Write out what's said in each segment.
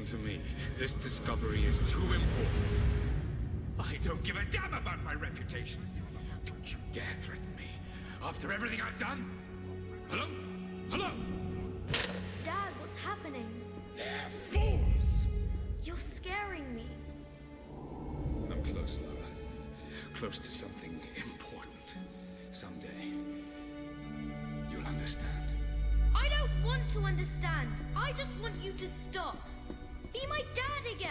Listen to me. This discovery is too important. I don't give a damn about my reputation. Don't you dare threaten me. After everything I've done? Hello? Hello? Dad, what's happening? They're fools! You're scaring me. I'm close, Lara. Close to something important. Someday, you'll understand. I don't want to understand. I just want you to stop. Be my dad again.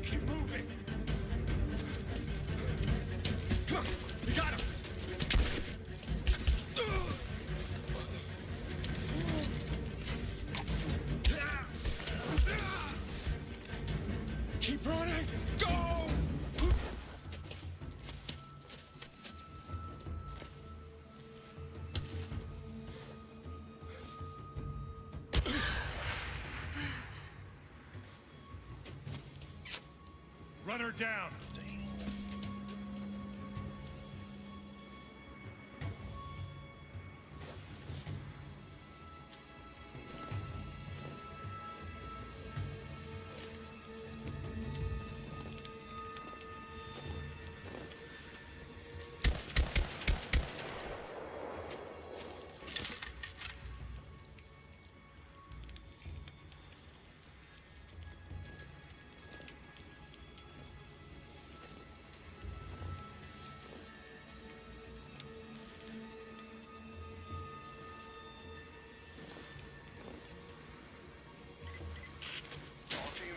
Keep moving! Come on! We got him! Keep running! Go! Run her down!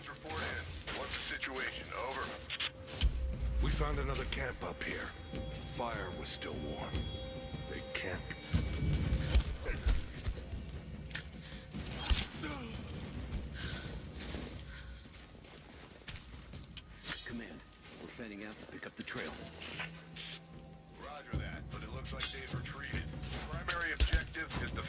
Report in. What's the situation? Over. We found another camp up here. Fire was still warm. They can't... Command, we're fading out to pick up the trail. Roger that, but it looks like they've retreated. Primary objective is to...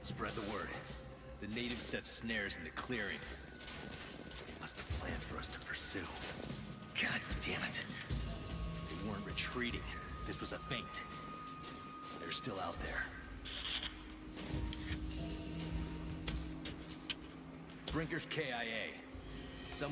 Spread the word. The natives set snares in the clearing. They must have planned for us to pursue. God damn it. They weren't retreating. This was a feint. They're still out there. Brinker's KIA. Some...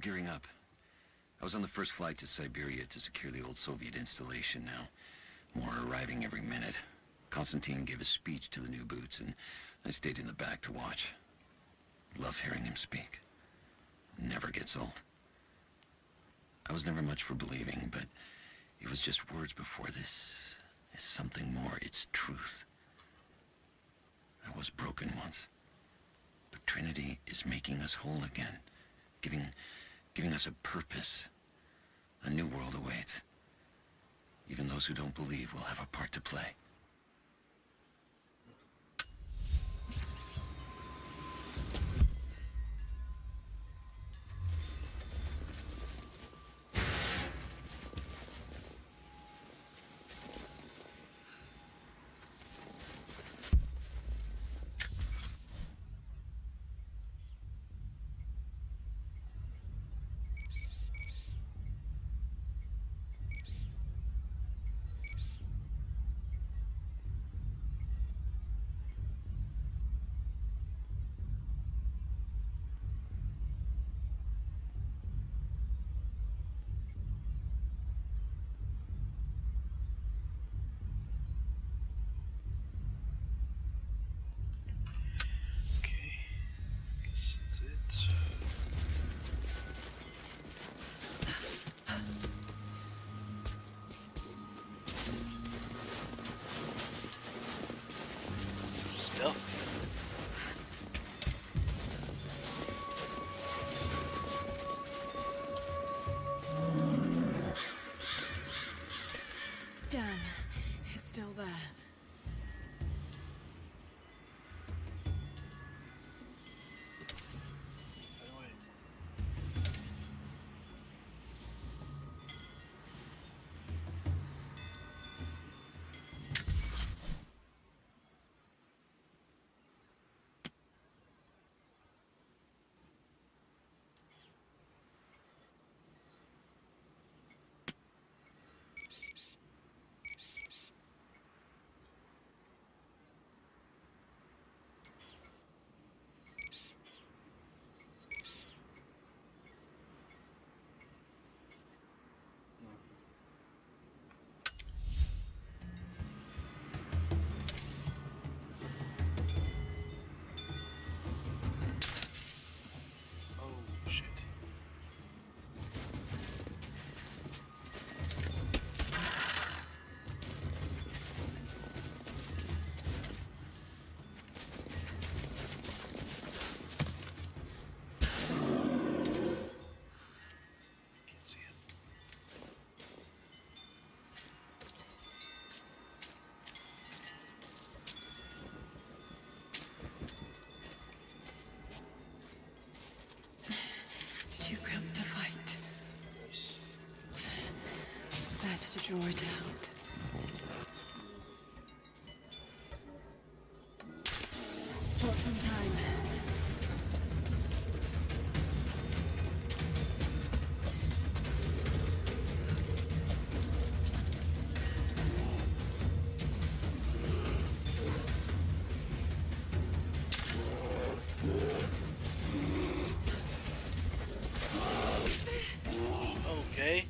gearing up. I was on the first flight to Siberia to secure the old Soviet installation now. More are arriving every minute. Konstantin gave a speech to the new boots, and I stayed in the back to watch. Love hearing him speak. Never gets old. I was never much for believing, but it was just words before. This is something more. It's truth. I was broken once. But Trinity is making us whole again. Giving us a purpose. A new world awaits. Even those who don't believe will have a part to play. Okay, guess that's it. Stealth. Damn, it's still there. Oh shit. Can't see it. Too cramped to fight. Nice. Better to draw it out. Want some time. Okay.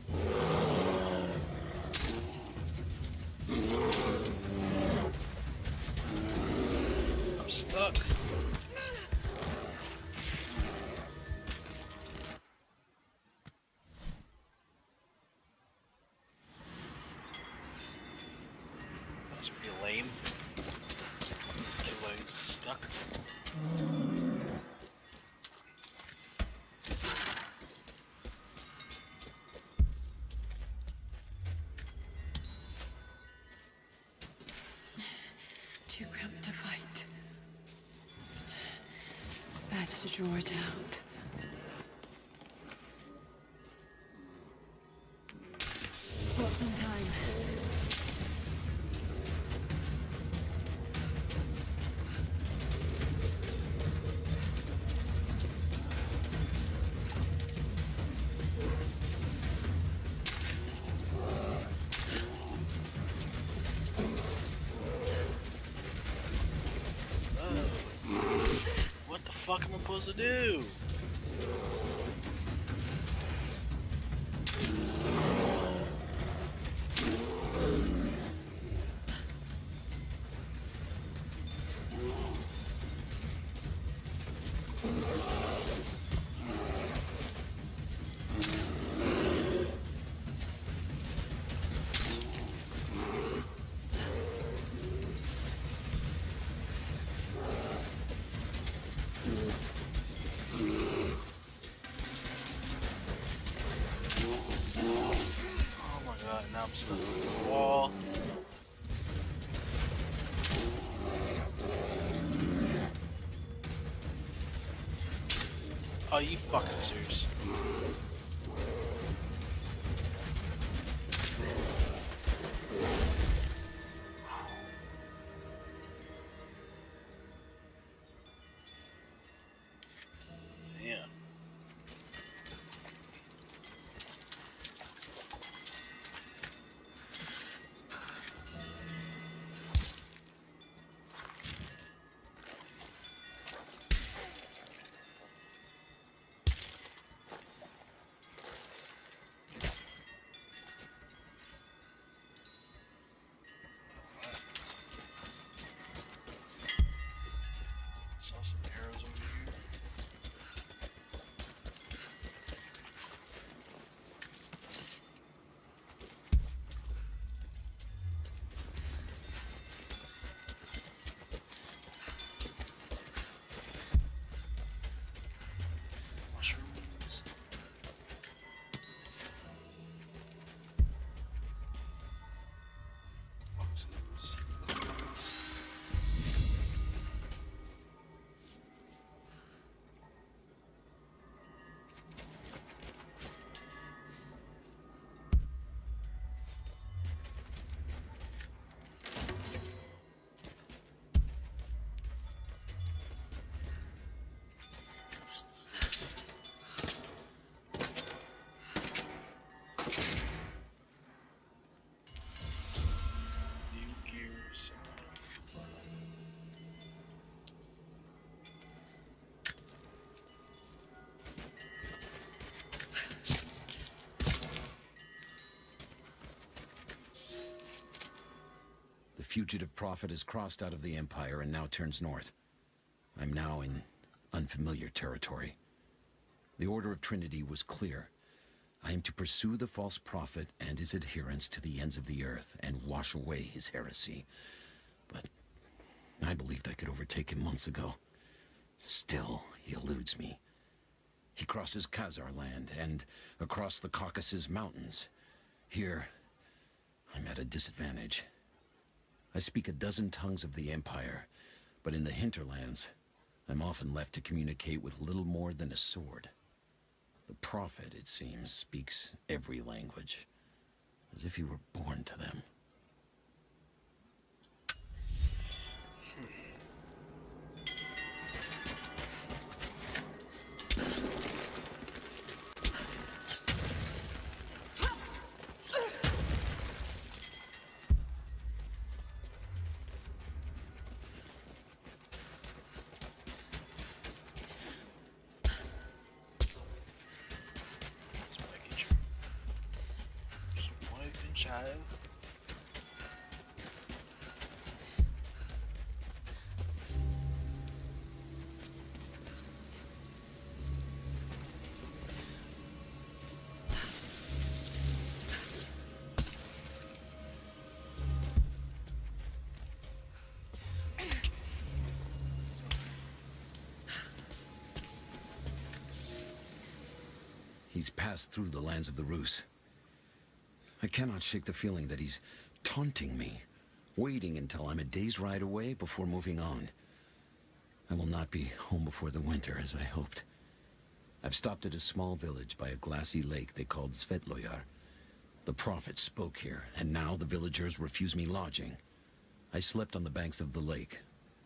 I'm stuck. That's pretty lame. Everybody's stuck. Too cramped to fight. Better to draw it out. Want some time. What the fuck am I supposed to do? Oh my god, now I'm stuck on this wall. Are you fucking serious? Yeah. Saw some arrows over here. Mushrooms. Boxes. New gears. The fugitive prophet has crossed out of the Empire and now turns north. I'm now in unfamiliar territory. The Order of Trinity was clear. I am to pursue the false prophet and his adherents to the ends of the earth and wash away his heresy. But I believed I could overtake him months ago. Still, he eludes me. He crosses Khazar land and across the Caucasus Mountains. Here, I'm at a disadvantage. I speak a dozen tongues of the Empire, but in the hinterlands, I'm often left to communicate with little more than a sword. The prophet, it seems, speaks every language, as if he were born to them. Some package. Some wife and child. He's passed through the lands of the Rus. I cannot shake the feeling that he's taunting me, waiting until I'm a day's ride away before moving on. I will not be home before the winter, as I hoped. I've stopped at a small village by a glassy lake they called Svetloyar. The prophet spoke here, and now the villagers refuse me lodging. I slept on the banks of the lake,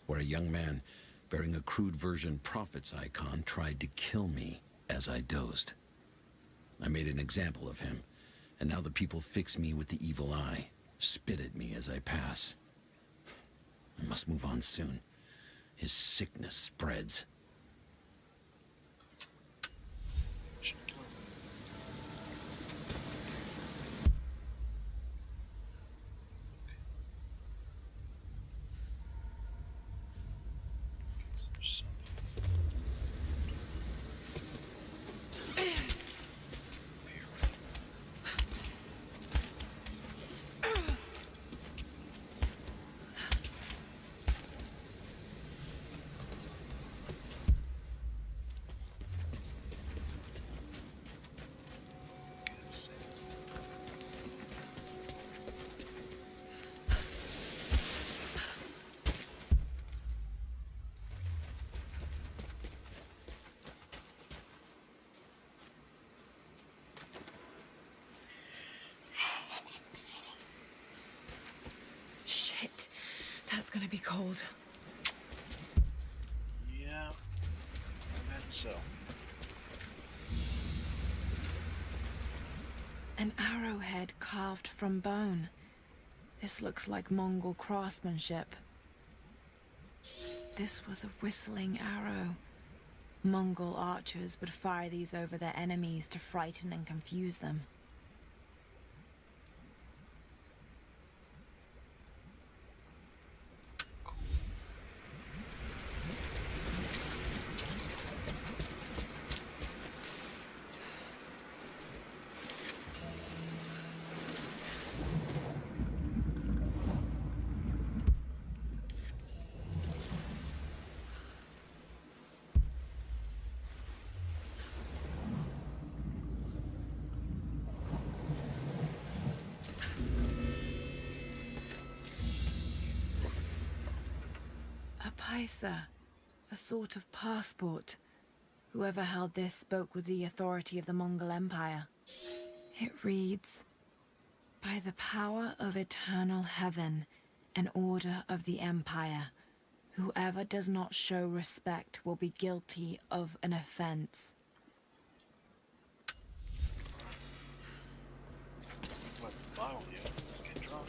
where a young man bearing a crude version prophet's icon tried to kill me as I dozed. I made an example of him, and now the people fix me with the evil eye, spit at me as I pass. I must move on soon. His sickness spreads. Should kill him. gonna be cold. Yeah, I imagine so. An arrowhead carved from bone. This looks like Mongol craftsmanship. This was a whistling arrow. Mongol archers would fire these over their enemies to frighten and confuse them. A paisa, a sort of passport. Whoever held this spoke with the authority of the Mongol Empire. It reads, "By the power of eternal heaven, an order of the Empire, whoever does not show respect will be guilty of an offense." What the bottle, yeah. Let's get drunk.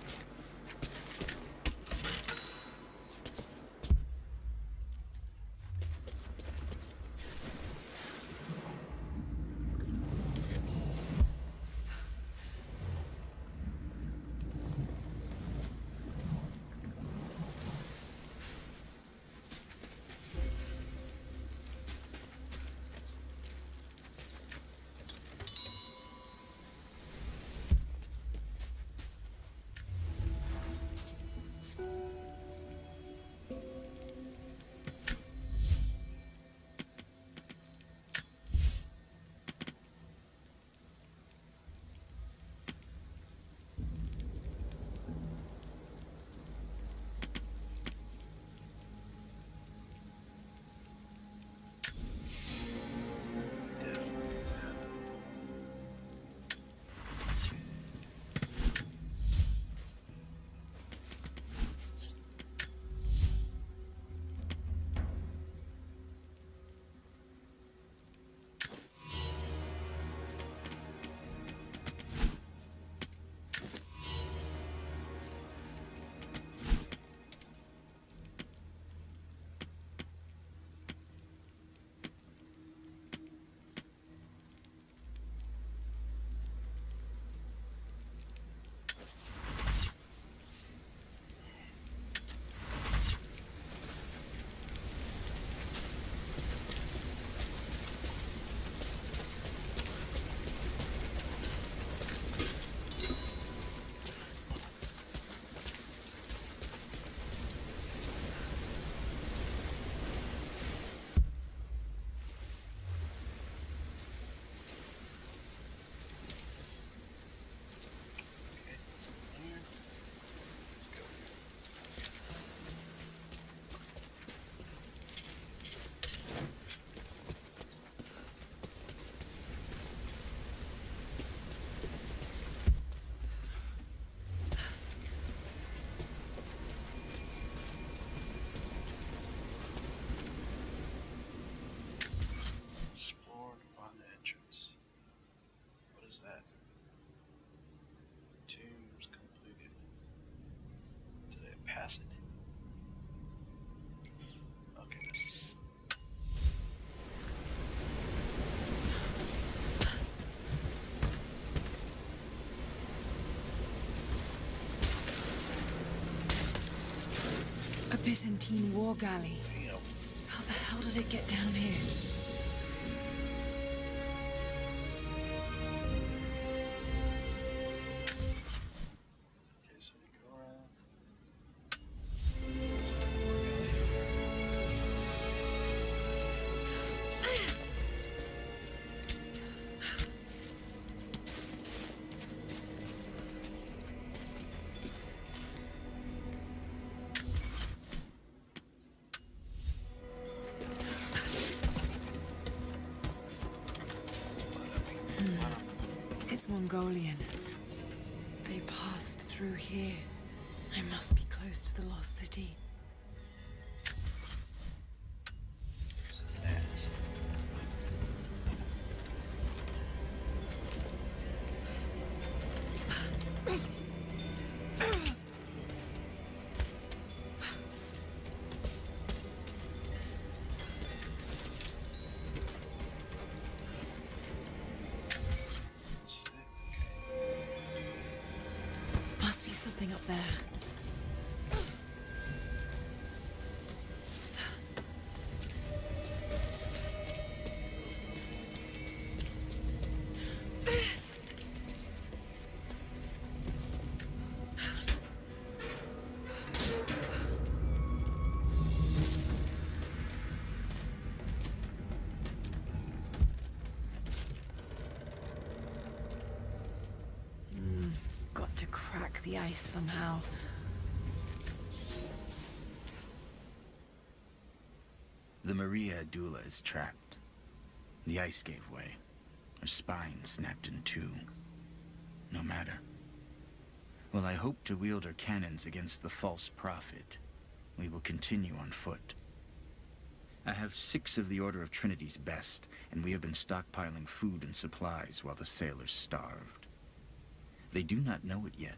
Death. Here. Let's go. Explore to find the entrance. What is that? Tombs completed. Did I pass it? Okay. A Byzantine war galley. Damn. How the hell did it get down here? Okay, so we go around. This is the war galley. It's Mongolian. They passed through here. I must be close to the lost city. something up there. Got to crack the ice somehow. The Maria Adula is trapped. The ice gave way. Her spine snapped in two. No matter. While I hope to wield her cannons against the false prophet, we will continue on foot. I have 6 of the Order of Trinity's best, and we have been stockpiling food and supplies while the sailors starved. They do not know it yet,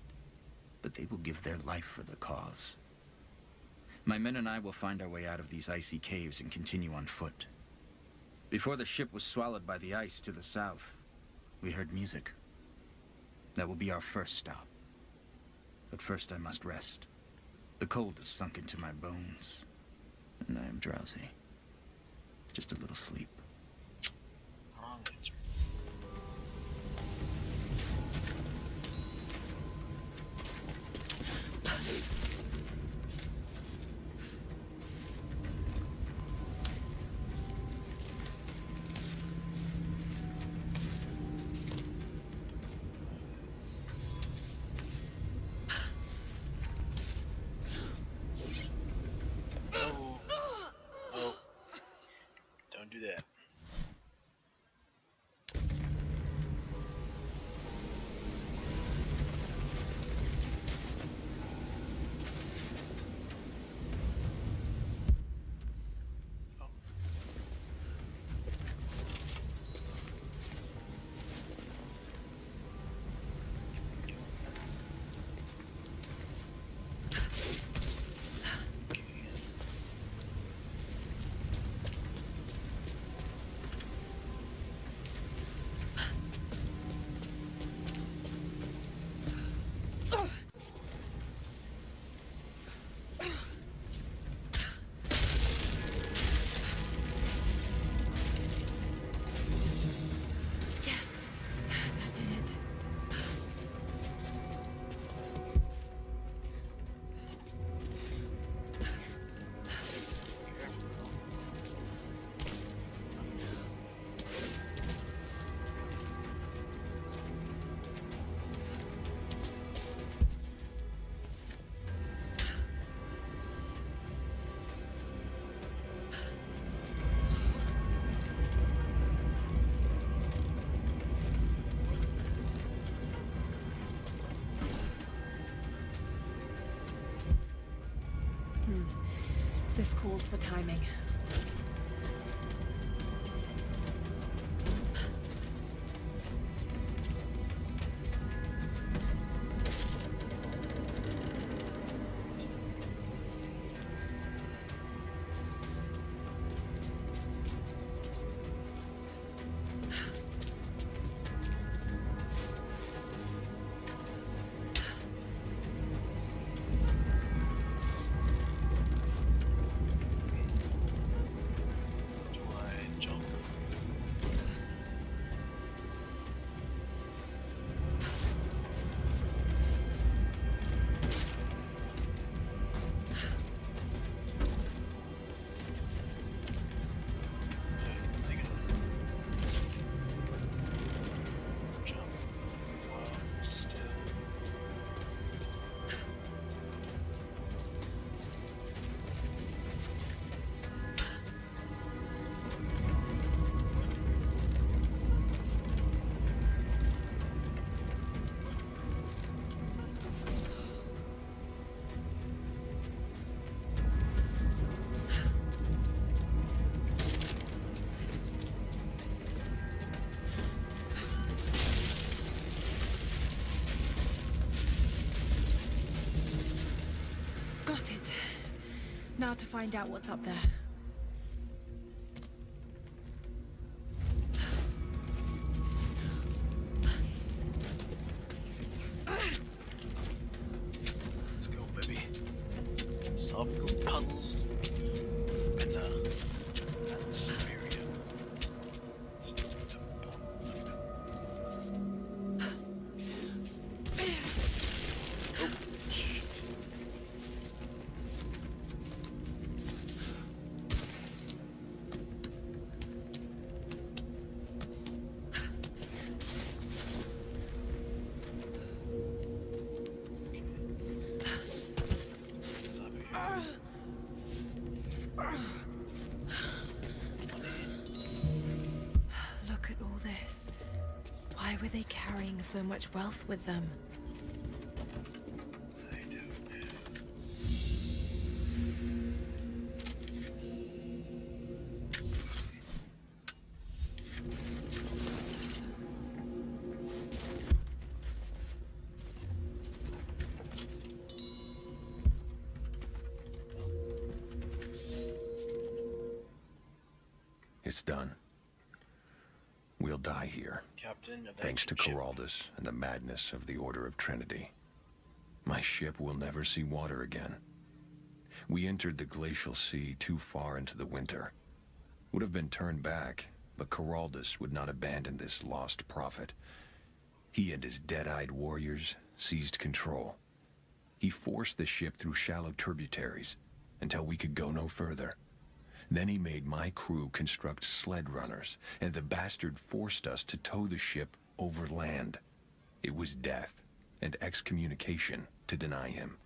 but they will give their life for the cause. My men and I will find our way out of these icy caves and continue on foot. Before the ship was swallowed by the ice to the south, we heard music. That will be our first stop. But first I must rest. The cold has sunk into my bones, and I am drowsy. Just a little sleep. Wrong answer. Oh. Oh. Don't do that. Oh. Okay. Yes, that did it. This calls for timing. Do I jump? I think jump while still. Got it. Now to find out what's up there. philosophical puzzles with and Siberia. Oh, shit. What's up here? Look at all this. Why were they carrying so much wealth with them? I don't know. It's done. We'll die here, Captain of thanks to ship. Coraldus and the madness of the Order of Trinity. My ship will never see water again. We entered the glacial sea too far into the winter. Would have been turned back, but Coraldus would not abandon this lost prophet. He and his dead-eyed warriors seized control. He forced the ship through shallow tributaries until we could go no further. Then he made my crew construct sled runners, and the bastard forced us to tow the ship over land. It was death and excommunication to deny him.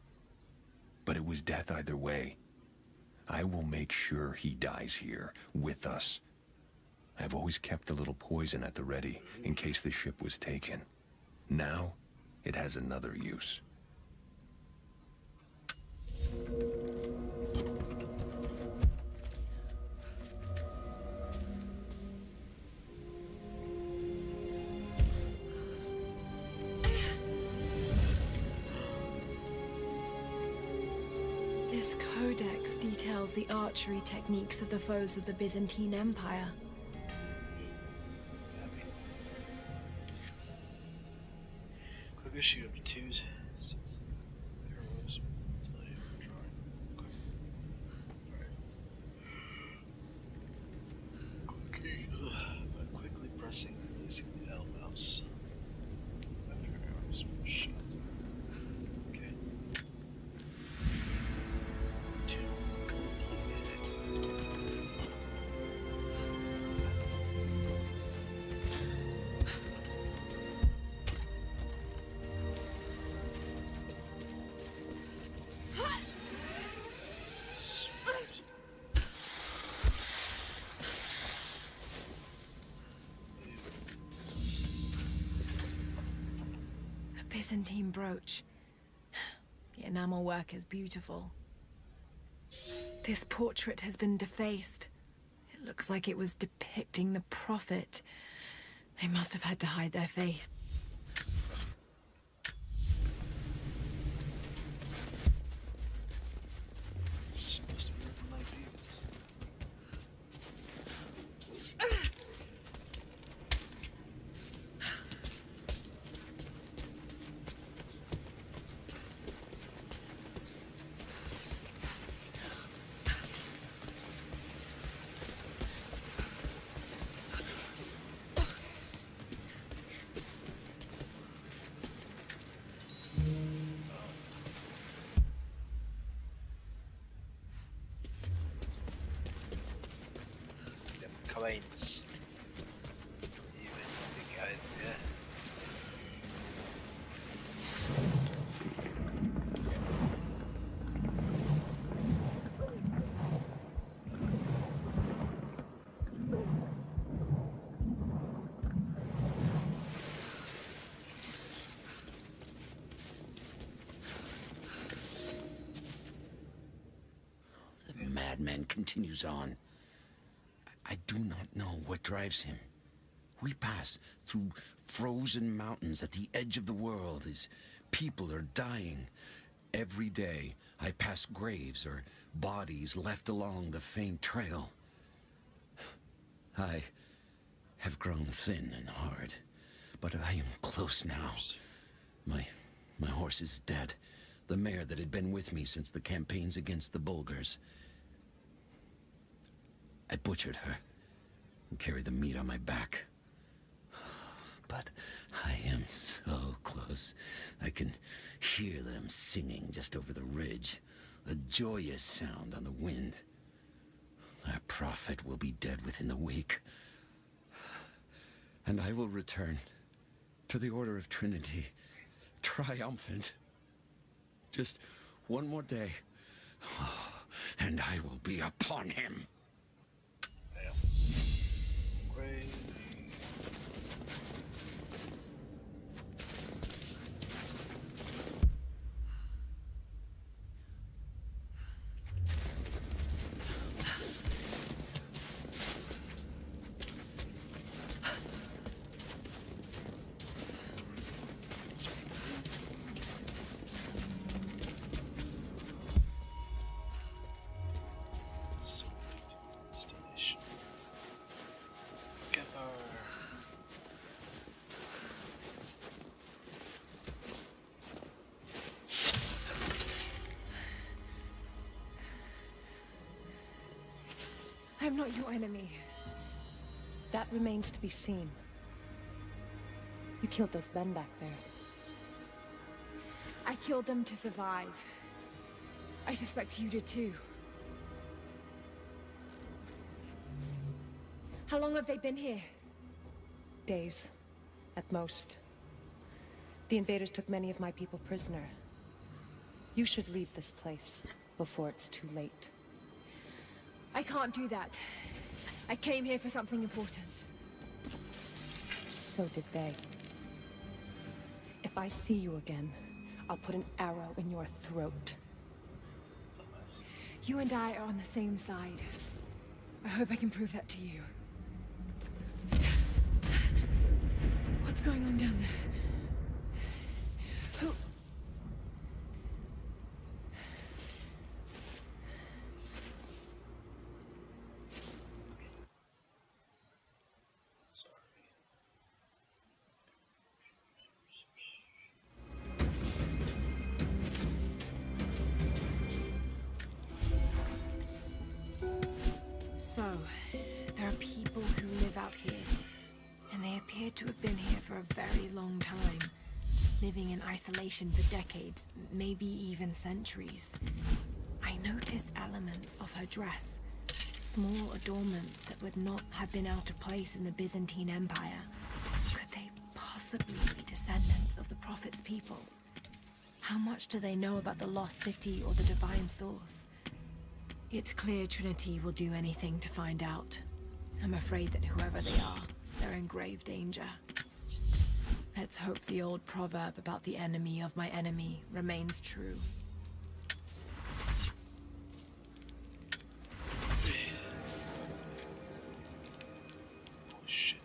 But it was death either way. I will make sure he dies here, with us. I've always kept a little poison at the ready, in case the ship was taken. Now, it has another use. This codex details the archery techniques of the foes of the Byzantine Empire. Quick issue of twos. Arrows. By quickly pressing and releasing the L mouse after arrows from shot. Okay. Two completed. Sweet. A Byzantine brooch. The enamel work is beautiful. This portrait has been defaced. It looks like it was depicting the prophet. They must have had to hide their faith. Supposed to be looking like Jesus. Them coins. Even the guide there. The madman continues on. I do not know what drives him. We pass through frozen mountains at the edge of the world as people are dying. Every day, I pass graves or bodies left along the faint trail. I have grown thin and hard, but I am close now. My horse is dead. The mare that had been with me since the campaigns against the Bulgars. I butchered her and carried the meat on my back. But I am so close. I can hear them singing just over the ridge. A joyous sound on the wind. Our prophet will be dead within the week. And I will return to the Order of Trinity, triumphant. Just one more day, and I will be upon him. Damn. Crazy. Sweet destination. Together. I'm not your enemy. That remains to be seen. You killed those men back there. I killed them to survive. I suspect you did too. How long have they been here? Days, at most. The invaders took many of my people prisoner. You should leave this place before it's too late. I can't do that. I came here for something important. So did they. If I see you again, I'll put an arrow in your throat. You and I are on the same side. I hope I can prove that to you. What's going on down there? Who... So, there are people who live out here, and they appear to have been here for a very long time, living in isolation for decades, maybe even centuries. I noticed elements of her dress, small adornments that would not have been out of place in the Byzantine Empire. Could they possibly be descendants of the Prophet's people? How much do they know about the Lost City or the Divine Source? It's clear Trinity will do anything to find out. I'm afraid that whoever they are, they're in grave danger. Let's hope the old proverb about the enemy of my enemy remains true. Oh shit.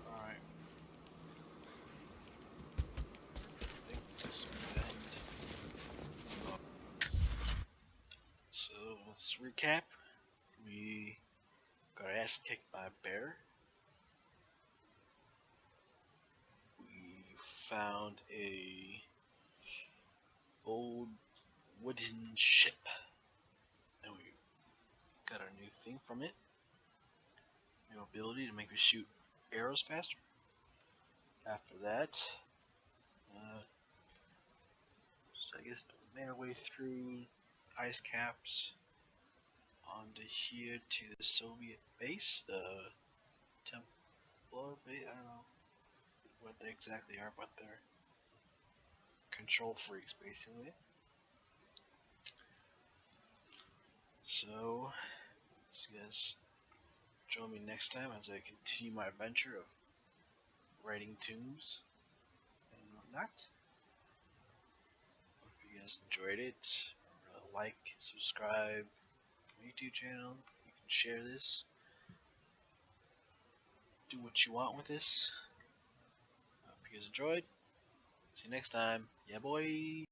Alright. I think this will end. So let's recap. We got our ass kicked by a bear. We found a old wooden ship. And we got our new thing from it. New ability to make us shoot arrows faster. After that, so I guess made our way through ice caps onto here to the Soviet base, the Templar base. I don't know what they exactly are, but they're control freaks basically. So, you guys join me next time as I continue my adventure of writing tombs and whatnot. Hope you guys enjoyed it. Like, subscribe to my YouTube channel. You can share this. Do what you want with this. you guys enjoyed. See you next time. Yeah, boy.